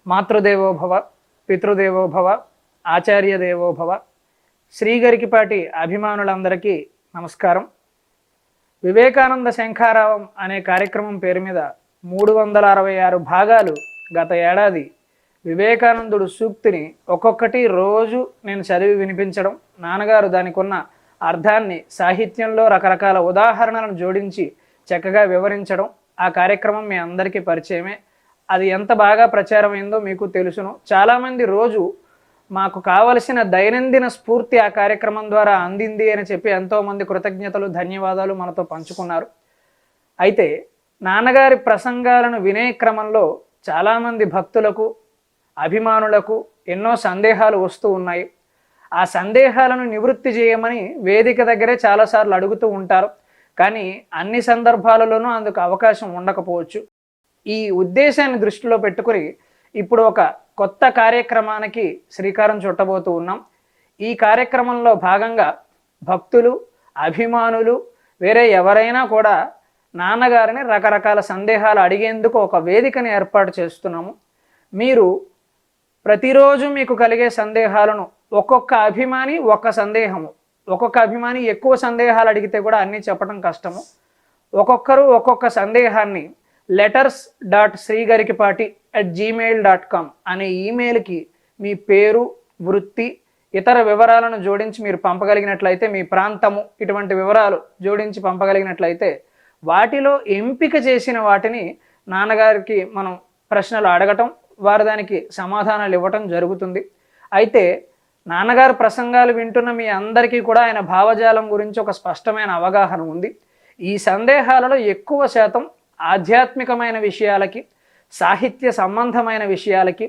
మాతృదేవో భవ, పితృదేవో భవ, ఆచార్య దేవో భవ. శ్రీగరికిపాటి అభిమానులందరికీ నమస్కారం. వివేకానంద శంఖారావం అనే కార్యక్రమం పేరు మీద 366 భాగాలు గత ఏడాది వివేకానందుడు సూక్తిని ఒక్కొక్కటి రోజు నేను చదివి వినిపించడం, నాన్నగారు దానికి ఉన్న అర్థాన్ని సాహిత్యంలో రకరకాల ఉదాహరణలను జోడించి చక్కగా వివరించడం, ఆ కార్యక్రమం మీ అందరికీ పరిచయమే. అది ఎంత బాగా ప్రచారమైందో మీకు తెలుసును. చాలామంది రోజు మాకు కావలసిన దైనందిన స్ఫూర్తి ఆ కార్యక్రమం ద్వారా అందింది అని చెప్పి ఎంతోమంది కృతజ్ఞతలు, ధన్యవాదాలు మనతో పంచుకున్నారు. అయితే నాన్నగారి ప్రసంగాలను వినే క్రమంలో చాలామంది భక్తులకు, అభిమానులకు ఎన్నో సందేహాలు వస్తూ ఉన్నాయి. ఆ సందేహాలను నివృత్తి చేయమని వేదిక దగ్గరే చాలాసార్లు అడుగుతూ ఉంటారు. కానీ అన్ని సందర్భాలలోనూ అందుకు అవకాశం ఉండకపోవచ్చు. ఈ ఉద్దేశాన్ని దృష్టిలో పెట్టుకుని ఇప్పుడు ఒక కొత్త కార్యక్రమానికి శ్రీకారం చుట్టబోతూ ఉన్నాం. ఈ కార్యక్రమంలో భాగంగా భక్తులు, అభిమానులు, వేరే ఎవరైనా కూడా నాన్నగారిని రకరకాల సందేహాలు అడిగేందుకు ఒక వేదికని ఏర్పాటు చేస్తున్నాము. మీరు ప్రతిరోజు మీకు కలిగే సందేహాలను ఒక్కొక్క అభిమాని ఒక్క సందేహము, ఒక్కొక్క అభిమాని ఎక్కువ సందేహాలు అడిగితే కూడా అన్నీ చెప్పడం కష్టము. ఒక్కొక్కరు ఒక్కొక్క సందేహాన్ని letters.srigarikipati@gmail.com అనే ఈమెయిల్కి మీ పేరు, వృత్తి, ఇతర వివరాలను జోడించి మీరు పంపగలిగినట్లయితే, మీ ప్రాంతము ఇటువంటి వివరాలు జోడించి పంపగలిగినట్లయితే వాటిలో ఎంపిక చేసిన వాటిని నాన్నగారికి మనం ప్రశ్నలు అడగటం, వారు దానికి సమాధానాలు ఇవ్వటం జరుగుతుంది. అయితే నాన్నగారు ప్రసంగాలు వింటున్న మీ అందరికీ కూడా ఆయన భావజాలం గురించి ఒక స్పష్టమైన అవగాహన ఉంది. ఈ సందేహాలలో ఎక్కువ శాతం ఆధ్యాత్మికమైన విషయాలకి, సాహిత్య సంబంధమైన విషయాలకి,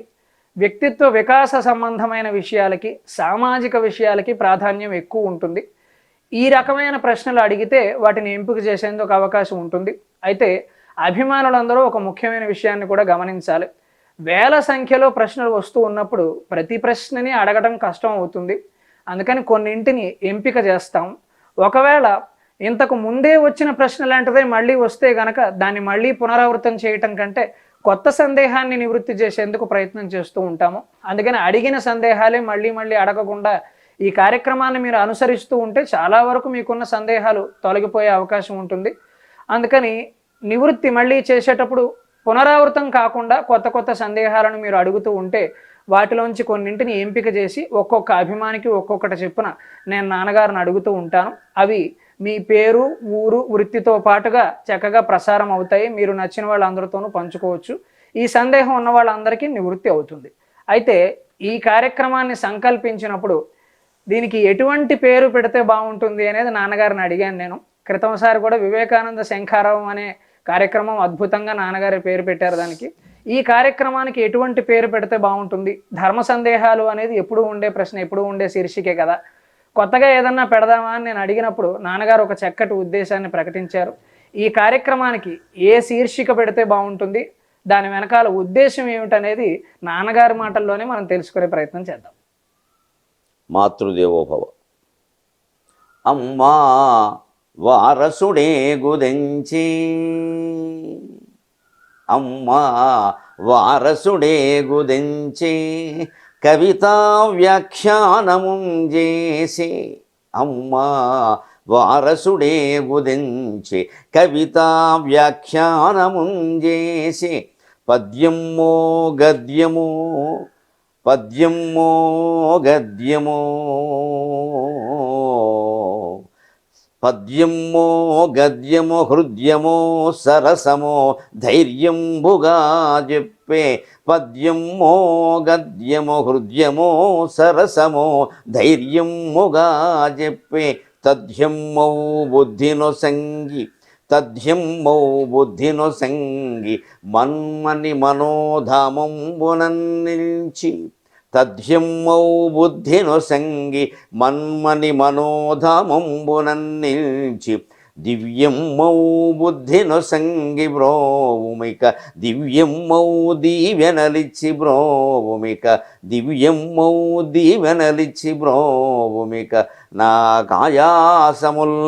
వ్యక్తిత్వ వికాస సంబంధమైన విషయాలకి, సామాజిక విషయాలకి ప్రాధాన్యం ఎక్కువ ఉంటుంది. ఈ రకమైన ప్రశ్నలు అడిగితే వాటిని ఎంపిక చేసేందుకు అవకాశం ఉంటుంది. అయితే అభిమానులందరూ ఒక ముఖ్యమైన విషయాన్ని కూడా గమనించాలి. వేల సంఖ్యలో ప్రశ్నలు వస్తూ ఉన్నప్పుడు ప్రతి ప్రశ్నని అడగడం కష్టం అవుతుంది. అందుకని కొన్నింటిని ఎంపిక చేస్తాం. ఒకవేళ ఇంతకు ముందే వచ్చిన ప్రశ్న లాంటిదే మళ్ళీ వస్తే గనక దాన్ని మళ్ళీ పునరావృతం చేయటం కంటే కొత్త సందేహాన్ని నివృత్తి చేసేందుకు ప్రయత్నం చేస్తూ ఉంటాము. అందుకని అడిగిన సందేహాలే మళ్ళీ మళ్ళీ అడగకుండా ఈ కార్యక్రమాన్ని మీరు అనుసరిస్తూ ఉంటే చాలా వరకు మీకున్న సందేహాలు తొలగిపోయే అవకాశం ఉంటుంది. అందుకని నివృత్తి మళ్ళీ చేసేటప్పుడు పునరావృతం కాకుండా కొత్త కొత్త సందేహాలను మీరు అడుగుతూ ఉంటే వాటిలోంచి కొన్నింటిని ఎంపిక చేసి ఒక్కొక్క అభిమానికి ఒక్కొక్కటి చెప్పున నేను నాన్నగారిని అడుగుతూ ఉంటాను. అవి మీ పేరు, ఊరు, వృత్తితో పాటుగా చక్కగా ప్రసారం అవుతాయి. మీరు నచ్చిన వాళ్ళందరితోనూ పంచుకోవచ్చు. ఈ సందేహం ఉన్న వాళ్ళందరికీ నివృత్తి అవుతుంది. అయితే ఈ కార్యక్రమాన్ని సంకల్పించినప్పుడు దీనికి ఎటువంటి పేరు పెడితే బాగుంటుంది అనేది నాన్నగారిని అడిగాను నేను. క్రితంసారి కూడా వివేకానంద శంఖారావం అనే కార్యక్రమం అద్భుతంగా నాన్నగారి పేరు పెట్టారు దానికి. ఈ కార్యక్రమానికి ఎటువంటి పేరు పెడితే బాగుంటుంది? ధర్మ సందేహాలు అనేది ఎప్పుడు ఉండే ప్రశ్న, ఎప్పుడు ఉండే శీర్షికే కదా. కొత్తగా ఏదన్నా పెడదామా అని నేను అడిగినప్పుడు నాన్నగారు ఒక చక్కటి ఉద్దేశాన్ని ప్రకటించారు. ఈ కార్యక్రమానికి ఏ శీర్షిక పెడితే బాగుంటుంది, దాని వెనకాల ఉద్దేశం ఏమిటనేది నాన్నగారి మాటల్లోనే మనం తెలుసుకునే ప్రయత్నం చేద్దాం. మాతృదేవోభవ. అమ్మా వారసుడే గుదెంచి, అమ్మా వారసుడే గుదెంచి కవితా వ్యాఖ్యానముం చేసి, అమ్మా వారసుడే గుదెంచి కవితా వ్యాఖ్యానముం చేసి పద్యమో గద్యమో పద్యమో గద్యమో పద్యమో గద్యమో హృద్యమో సరసమో ధైర్యంబుగా చెప్పే, పద్యమో గద్యమో హృద్యమో సరసమో ధైర్యముగా చెప్పే, తథ్యమౌ బుద్ధినో సంగి తథ్యమౌ బుద్ధినో సంగి మన్మని మనోధామంబునన్నిల్చి, తథ్యమౌ బుద్ధినో సంగి మన్మని మనోధామంబునన్నిల్చి, దివ్యమౌ బుద్ధినో సంగి బ్రోవుమిక దివ్యమౌ దీవెనలిచ్చి బ్రోవుమిక, దివ్యమౌ దీవెనలిచ్చి బ్రోవుమిక, నా కాయాసముల్లేనటుల్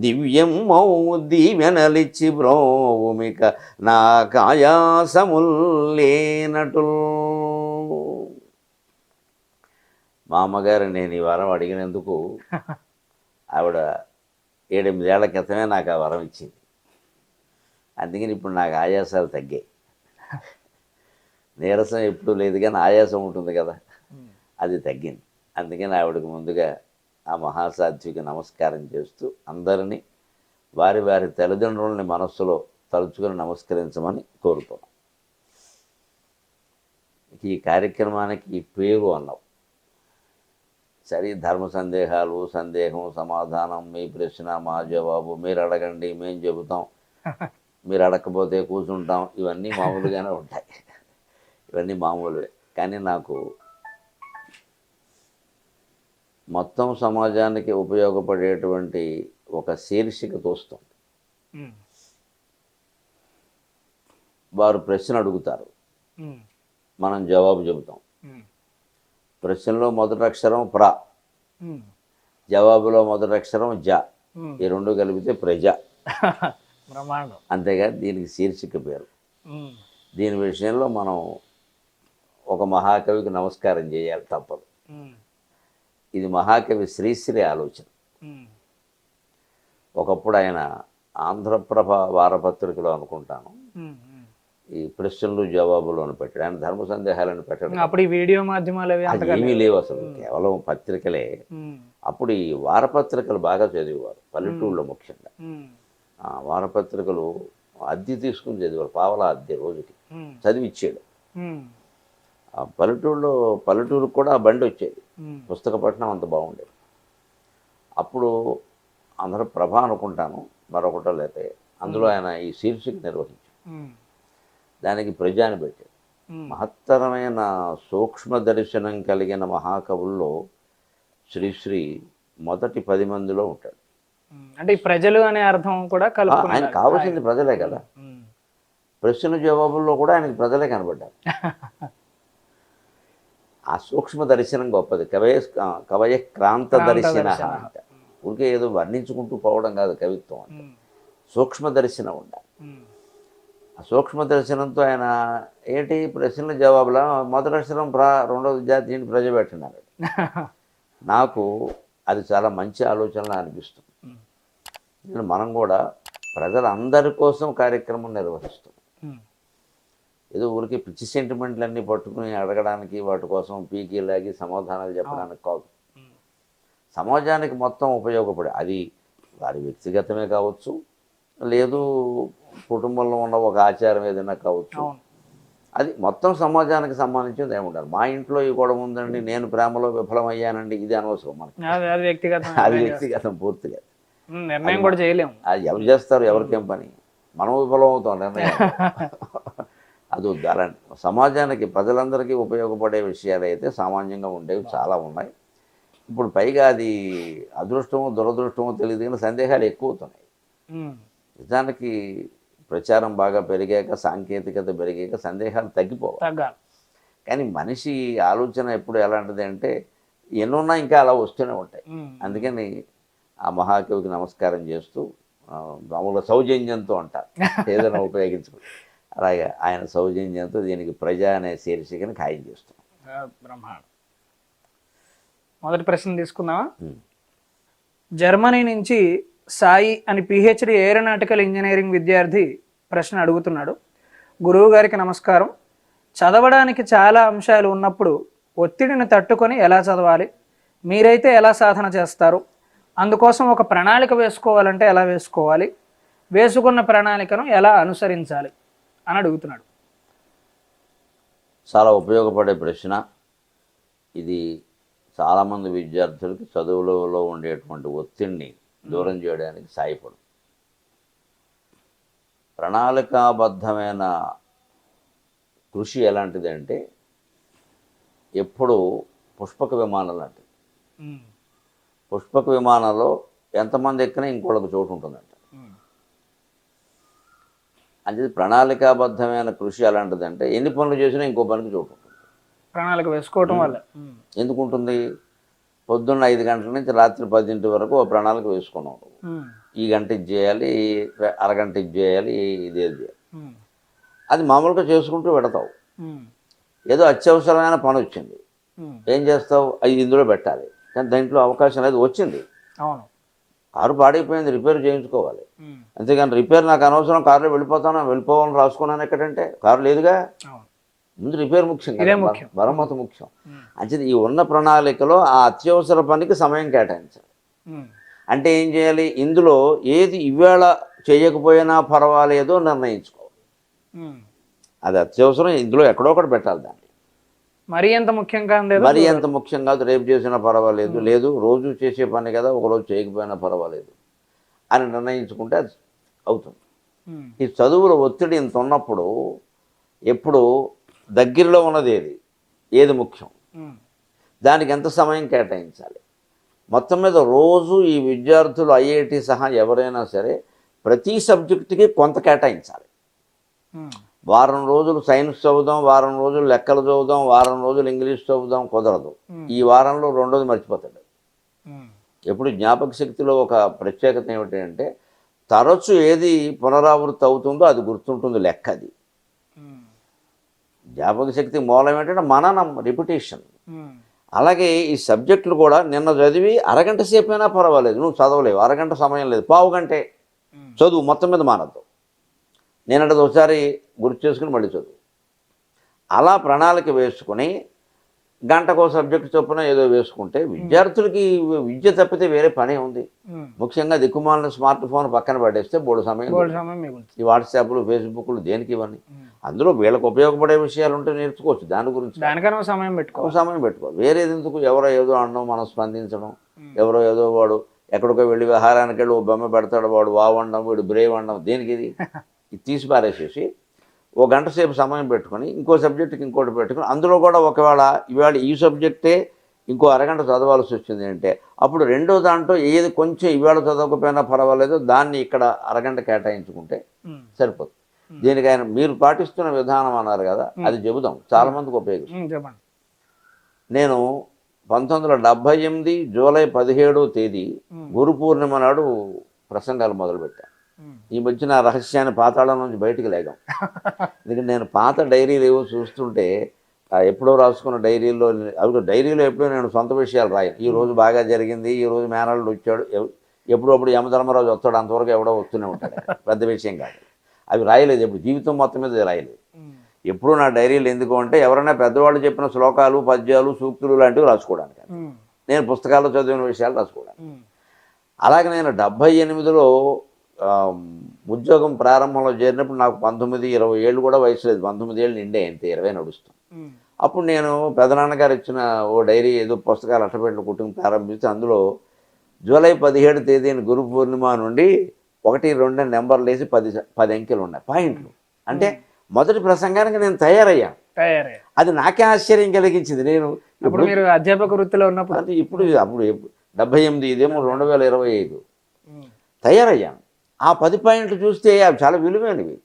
దివ్యమ్మౌ దీవెనలిచ్చి బ్రోవుమిక నాకాయాసముల్ లేనటుల్. మా అమ్మగారు నేను ఈ వరం అడిగినందుకు ఆవిడ 7-8 ఏళ్ల క్రితమే నాకు ఆ వరం ఇచ్చింది. అందుకని ఇప్పుడు నాకు ఆయాసాలు తగ్గాయి. నీరసం ఎప్పుడూ లేదు కానీ ఆయాసం ఉంటుంది కదా, అది తగ్గింది. అందుకని ఆవిడకు ముందుగా ఆ మహాసాధ్వికి నమస్కారం చేస్తూ అందరినీ వారి వారి తల్లిదండ్రులని మనస్సులో తలుచుకొని నమస్కరించమని కోరుతున్నాం. ఈ కార్యక్రమానికి ఈ పేరు అన్నావు సరే. ధర్మ సందేహాలు, సందేహం, సమాధానం, మీ ప్రశ్న మా జవాబు, మీరు అడగండి మేము చెబుతాం, మీరు అడగకపోతే కూర్చుంటాం, ఇవన్నీ మామూలుగానే ఉంటాయి. ఇవన్నీ మామూలువే. కానీ నాకు మొత్తం సమాజానికి ఉపయోగపడేటువంటి ఒక శీర్షిక తోస్తుంది. వారు ప్రశ్న అడుగుతారు, మనం జవాబు చెబుతాం. ప్రశ్నలో మొదటి అక్షరం ప్ర, జవాబులో మొదటి అక్షరం జ. ఈ రెండు కలిపితే ప్రజ. అంతేగా దీనికి శీర్షిక పేరు. దీని విషయంలో మనం ఒక మహాకవికి నమస్కారం చేయాలి, తప్పదు. ఇది మహాకవి శ్రీశ్రీ ఆలోచన. ఒకప్పుడు ఆయన ఆంధ్రప్రభ వారపత్రికలో అనుకుంటాను ఈ ప్రశ్నలు జవాబులు అని పెట్టాడు. ఆయన ధర్మ సందేహాలను పెట్టాడు. అప్పుడు ఈ వీడియో మాధ్యమాలు ఏమీ లేవు అసలు, కేవలం పత్రికలే. అప్పుడు ఈ వారపత్రికలు బాగా చదివేవారు, పల్లెటూళ్ళలో ముఖ్యంగా. వారపత్రికలు అద్దె తీసుకుని చదివారు, పావలా అద్దె రోజుకి చదివిచ్చాడు. ఆ పల్లెటూరుకు కూడా ఆ బండి వచ్చేది, పుస్తకపట్నం అంత బాగుండేది. అప్పుడు ఆంధ్రప్రభ అనుకుంటాను, మరొకటో లేతే అందులో ఆయన ఈ శీర్షిక నిర్వహించాడు. దానికి ప్రజాని పెట్టాడు. మహత్తరమైన సూక్ష్మ దర్శనం కలిగిన మహాకవుల్లో శ్రీశ్రీ మొదటి 10 మందిలో ఉంటాడు. అంటే ఈ ప్రజలు అనే అర్థం కూడా ఆయన కావాల్సింది ప్రజలే కదా. ప్రశ్న జవాబుల్లో కూడా ఆయనకి ప్రజలే కనబడ్డారు. ఆ సూక్ష్మ దర్శనం గొప్పది. కవయ క్రాంత దర్శన అంటే ఊరికే ఏదో వర్ణించుకుంటూ పోవడం కాదు కవిత్వం అంటే. సూక్ష్మ దర్శనం ఉండాలి. ఆ సూక్ష్మ దర్శనంతో ఆయన ఏంటి ప్రశ్నల జవాబులా మొదటి అక్షరం ప్ర, రెండవది జాతీయ ప్రజ పెట్టినారు. నాకు అది చాలా మంచి ఆలోచనలా అనిపిస్తుంది. మనం కూడా ప్రజలందరి కోసం కార్యక్రమం నిర్వహిస్తాం. ఏదో ఊరికి పిచ్చి సెంటిమెంట్లన్నీ పట్టుకుని అడగడానికి, వాటి కోసం పీకి లాగి సమాధానాలు చెప్పడానికి కాదు. సమాజానికి మొత్తం ఉపయోగపడే, అది వారి వ్యక్తిగతమే కావచ్చు, లేదు కుటుంబంలో ఉన్న ఒక ఆచారం ఏదైనా కావచ్చు, అది మొత్తం సమాజానికి సంబంధించింది ఏముండాలి. మా ఇంట్లో ఈ గొడవ ఉందండి, నేను ప్రేమలో విఫలమయ్యానండి, ఇది అనవసరం మనకి. అది వ్యక్తిగతం పూర్తిగా. నిర్ణయం కూడా చేయలేము. అది ఎవరు చేస్తారు, ఎవరికేం పని, మనం విఫలం అవుతాం నిర్ణయం. అది వద్దు. అలాంటి సమాజానికి ప్రజలందరికీ ఉపయోగపడే విషయాలు అయితే సామాన్యంగా ఉండేవి చాలా ఉన్నాయి. ఇప్పుడు పైగా అది అదృష్టమో దురదృష్టమో తెలియదు కానీ సందేహాలు ఎక్కువ అవుతున్నాయి. నిజానికి ప్రచారం బాగా పెరిగాక, సాంకేతికత పెరిగాక సందేహాలు తగ్గిపోవాలి. కానీ మనిషి ఆలోచన ఎప్పుడు ఎలాంటిది అంటే ఎన్నున్నా ఇంకా అలా వస్తూనే ఉంటాయి. అందుకని ఆ మహాకవికి నమస్కారం చేస్తూ మామూలుగా సౌజన్యంతో అంటారు ఏదైనా ఉపయోగించుకుంటారు. అలాగే ఆయన సౌజన్యంతో దీనికి ప్రజా అనే శీర్షికని ఖాయం చేస్తున్నాం. బ్రహ్మాండం. మొదటి ప్రశ్న తీసుకుందామా? జర్మనీ నుంచి సాయి అని పిహెచ్డి ఏరోనాటికల్ ఇంజనీరింగ్ విద్యార్థి ప్రశ్న అడుగుతున్నాడు. గురువు గారికి నమస్కారం. చదవడానికి చాలా అంశాలు ఉన్నప్పుడు ఒత్తిడిని తట్టుకొని ఎలా చదవాలి? మీరైతే ఎలా సాధన చేస్తారు? అందుకోసం ఒక ప్రణాళిక వేసుకోవాలంటే ఎలా వేసుకోవాలి? వేసుకున్న ప్రణాళికను ఎలా అనుసరించాలి అని అడుగుతున్నాడు. చాలా ఉపయోగపడే ప్రశ్న ఇది. చాలామంది విద్యార్థులకి చదువులలో ఉండేటువంటి ఒత్తిడిని దూరం చేయడానికి సాయపడు. ప్రణాళికాబద్ధమైన కృషి ఎలాంటిది అంటే ఎప్పుడు పుష్పక విమానం లాంటిది. పుష్పక విమానంలో ఎంతమంది ఎక్కినా ఇంకోళ్ళకి చోటు ఉంటుందంట. అంటే ప్రణాళికాబద్ధమైన కృషి అలాంటిదంటే ఎన్ని పనులు చేసినా ఇంకో పనికి చోటు ఉంటుంది. ప్రణాళిక వేసుకోవటం వల్ల ఎందుకు ఉంటుంది? పొద్దున్న 5 గంటల నుంచి రాత్రి 10 వరకు ఓ ప్రణాళిక వేసుకున్నావు. ఈ గంట ఇది చేయాలి, అరగంట ఇది చేయాలి, ఇదేది చేయాలి. అది మామూలుగా చేసుకుంటూ పెడతావు. ఏదో అత్యవసరమైన పని వచ్చింది, ఏం చేస్తావు, అది ఇందులో పెట్టాలి. కానీ దాంట్లో అవకాశం అనేది వచ్చింది. అవును, కారు పాడైపోయింది, రిపేర్ చేయించుకోవాలి. అంతేగాని రిపేర్ నాకు అనవసరం, కారులో వెళ్ళిపోవాలని రాసుకున్నాను ఎక్కడంటే కారు లేదుగా. ముందు రిపేర్ ముఖ్యం, మరమ్మతు ముఖ్యం. అంటే ఈ ఉన్న ప్రణాళికలో ఆ అత్యవసర పనికి సమయం కేటాయించాలి. అంటే ఏం చేయాలి, ఇందులో ఏది ఇవాళ చేయకపోయినా పర్వాలేదో నిర్ణయించుకోవాలి. అది అత్యవసరం, ఇందులో ఎక్కడో ఒకటి పెట్టాలి. దాన్ని మరీ ఎంత ముఖ్యం కాదు, మరీ ఎంత ముఖ్యం కాదు, రేపు చేసినా పర్వాలేదు, లేదు రోజు చేసే పని కదా, ఒకరోజు చేయకపోయినా పర్వాలేదు అని నిర్ణయించుకుంటే అది అవుతుంది. ఈ చదువుల ఒత్తిడి ఇంత ఉన్నప్పుడు ఎప్పుడు దగ్గరలో ఉన్నది ఏది ముఖ్యం, దానికి ఎంత సమయం కేటాయించాలి. మొత్తం మీద రోజు ఈ విద్యార్థులు ఐఐటి సహా ఎవరైనా సరే ప్రతి సబ్జెక్టుకి కొంత కేటాయించాలి. వారం రోజులు సైన్స్ చదువుదాం, వారం రోజులు లెక్కలు చదువుదాం, వారం రోజులు ఇంగ్లీష్ చదువుదాం కుదరదు. ఈ వారంలో 2 మర్చిపోతాడు. ఎప్పుడు జ్ఞాపక శక్తిలో ఒక ప్రత్యేకత ఏమిటి అంటే తరచు ఏది పునరావృత్తి అవుతుందో అది గుర్తుంటుంది, లెక్క. అది జ్ఞాపక శక్తి మూలం ఏంటంటే మననం, రిపిటేషన్. అలాగే ఈ సబ్జెక్టులు కూడా నిన్న చదివి అరగంట సేపు అయినా పర్వాలేదు, నువ్వు చదవలేవు, అరగంట సమయం లేదు, పావు గంటే చదువు, మొత్తం మీద మానద్దు. నేనంటే ఒకసారి గుర్తు చేసుకుని మళ్ళీ చదువు. అలా ప్రణాళిక వేసుకుని గంటకో సబ్జెక్టు చొప్పున ఏదో వేసుకుంటే విద్యార్థులకి విద్య తప్పితే వేరే పనే ఉంది. ముఖ్యంగా దిక్కుమాలిన స్మార్ట్ ఫోన్ పక్కన పడేస్తే బోడు సమయం. ఈ వాట్సాప్లు, ఫేస్బుక్లు దేనికి ఇవన్నీ, అందులో వీళ్ళకి ఉపయోగపడే విషయాలు ఉంటే నేర్చుకోవచ్చు. దాని గురించి సమయం పెట్టుకో. వేరేది ఎందుకు, ఎవరో ఏదో అనడం, మనం స్పందించడం, ఎవరో ఏదో వాడు ఎక్కడికో వెళ్ళి విహారానికి వెళ్ళి ఓ బొమ్మ పెడతాడు, వాడు వావండం, వీడు బ్రేవ్ అనడం, దేనికి ఇది తీసి పారేసేసి ఓ గంట సేపు సమయం పెట్టుకొని ఇంకో సబ్జెక్టుకి ఇంకోటి పెట్టుకుని అందులో కూడా ఒకవేళ ఇవాళ ఈ సబ్జెక్టే ఇంకో అరగంట చదవాల్సి వచ్చింది అంటే అప్పుడు రెండో దాంట్లో ఏది కొంచెం ఇవాళ చదవకపోయినా పర్వాలేదు దాన్ని ఇక్కడ అరగంట కేటాయించుకుంటే సరిపోతుంది. దీనికైనా మీరు పాటిస్తున్న విధానం అన్నారు కదా, అది చెబుదాం, చాలా మందికి ఉపయోగిస్తాం. నేను 1978 జూలై 17వ తేదీ గురు పూర్ణిమ నాడు ప్రసంగాలు మొదలుపెట్టాను. ఈ మధ్య నా రహస్యాన్ని పాతాళం నుంచి బయటికి లేగాం. ఎందుకంటే నేను పాత డైరీలు ఏవో చూస్తుంటే ఎప్పుడో రాసుకున్న డైరీలో ఎప్పుడో నేను సొంత విషయాలు రాయను. ఈ రోజు బాగా జరిగింది, ఈ రోజు మేనల్లుడు వచ్చాడు, ఎప్పుడప్పుడు యమధర్మరాజు వస్తాడు, అంతవరకు ఎవడో వస్తూనే ఉంటాడు, పెద్ద విషయం కాదు. అవి రాయలేదు, ఎప్పుడు జీవితం మొత్తం మీద రాయలేదు. ఎప్పుడు నా డైరీలు ఎందుకు అంటే ఎవరైనా పెద్దవాళ్ళు చెప్పిన శ్లోకాలు, పద్యాలు, సూక్తులు లాంటివి రాసుకోవడానికి, నేను పుస్తకాల్లో చదివిన విషయాలు రాసుకోవడానికి. అలాగే నేను 78లో ఉద్యోగం ప్రారంభంలో చేరినప్పుడు నాకు 19-20 ఏళ్ళు కూడా వయసు లేదు, 19 ఏళ్ళు నిండే, అంతే 20 నడుస్తాం. అప్పుడు నేను పెదనాన్నగారు ఇచ్చిన ఓ డైరీ ఏదో పుస్తకాలు అట్టపెట్టిన కుటుంబం ప్రారంభించి అందులో జూలై 17 తేదీన గురు పూర్ణిమ నుండి 1, 2 నెంబర్లు వేసి 10 అంకెలు ఉన్నాయి, పాయింట్లు. అంటే మొదటి ప్రసంగానికి నేను తయారయ్యాను. అది నాకే ఆశ్చర్యం కలిగించింది. నేను ఇప్పుడు మీరు అధ్యాపక వృత్తిలో ఉన్నప్పుడు అంటే అప్పుడు 78, ఇదేమో 2025 తయారయ్యాను. ఆ 10 పాయింట్లు చూస్తే అవి చాలా విలువైనవి.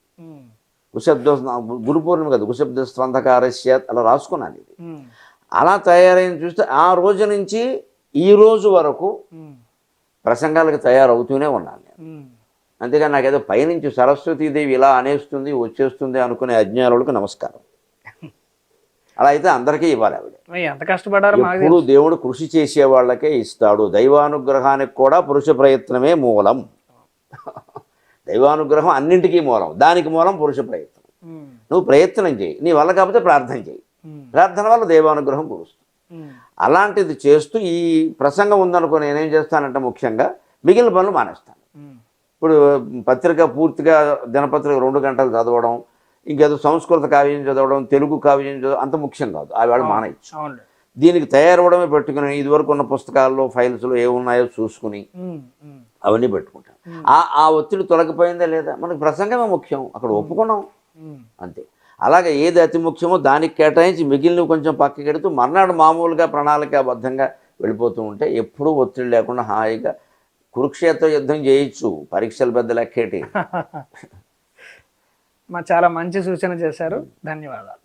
గురు పూర్ణిమ కదా, గుశబ్ద స్వంధకారస్య అలా రాసుకున్నాను. ఇది అలా తయారైన చూస్తే ఆ రోజు నుంచి ఈ రోజు వరకు ప్రసంగాలకు తయారవుతూనే ఉన్నాను నేను. అంతేగాని నాకేదో పైనుంచి సరస్వతీదేవి ఇలా అనేస్తుంది వచ్చేస్తుంది అనుకునే అజ్ఞానులకు నమస్కారం. అలా అయితే అందరికీ ఇవ్వాలి. ఆవిడ ఎంత కష్టపడారు. ఇప్పుడు దేవుడు కృషి చేసే వాళ్ళకే ఇస్తాడు. దైవానుగ్రహానికి కూడా పురుష ప్రయత్నమే మూలం. దైవానుగ్రహం అన్నింటికీ మూలం, దానికి మూలం పురుష ప్రయత్నం. నువ్వు ప్రయత్నం చేయి, నీ వల్ల కాకపోతే ప్రార్థన చేయి, ప్రార్థన వల్ల దైవానుగ్రహం కురుస్తుంది. అలాంటిది చేస్తూ ఈ ప్రసంగం ఉందనుకో నేనేం చేస్తానంటే ముఖ్యంగా మిగిలిన పనులు మానేస్తాను. ఇప్పుడు పత్రిక పూర్తిగా దినపత్రిక 2 గంటలు చదవడం, ఇంకేదో సంస్కృత కావ్యం చదవడం, తెలుగు కావ్యం చదవడం అంత ముఖ్యం కాదు, అవి మానేయచ్చు. దీనికి తయారవడమే పెట్టుకుని ఇదివరకు ఉన్న పుస్తకాల్లో ఫైల్స్లో ఏమున్నాయో చూసుకుని అవన్నీ పెట్టుకుంటాను. ఆ ఒత్తిడి తొలగిపోయిందా లేదా, మనకి ప్రసంగమే ముఖ్యం, అక్కడ ఒప్పుకున్నాం అంతే. అలాగే ఏది అతి ముఖ్యమో దానికి కేటాయించి మిగిలినవి కొంచెం పక్కకెడుతూ మర్నాడు మామూలుగా ప్రణాళికాబద్ధంగా వెళ్ళిపోతూ ఉంటే ఎప్పుడూ ఒత్తిడి లేకుండా హాయిగా కురుక్షేత్ర యుద్ధం చేయొచ్చు. పరీక్షలు పెద్ద లెక్కేటి. చాలా మంచి సూచన చేశారు, ధన్యవాదాలు.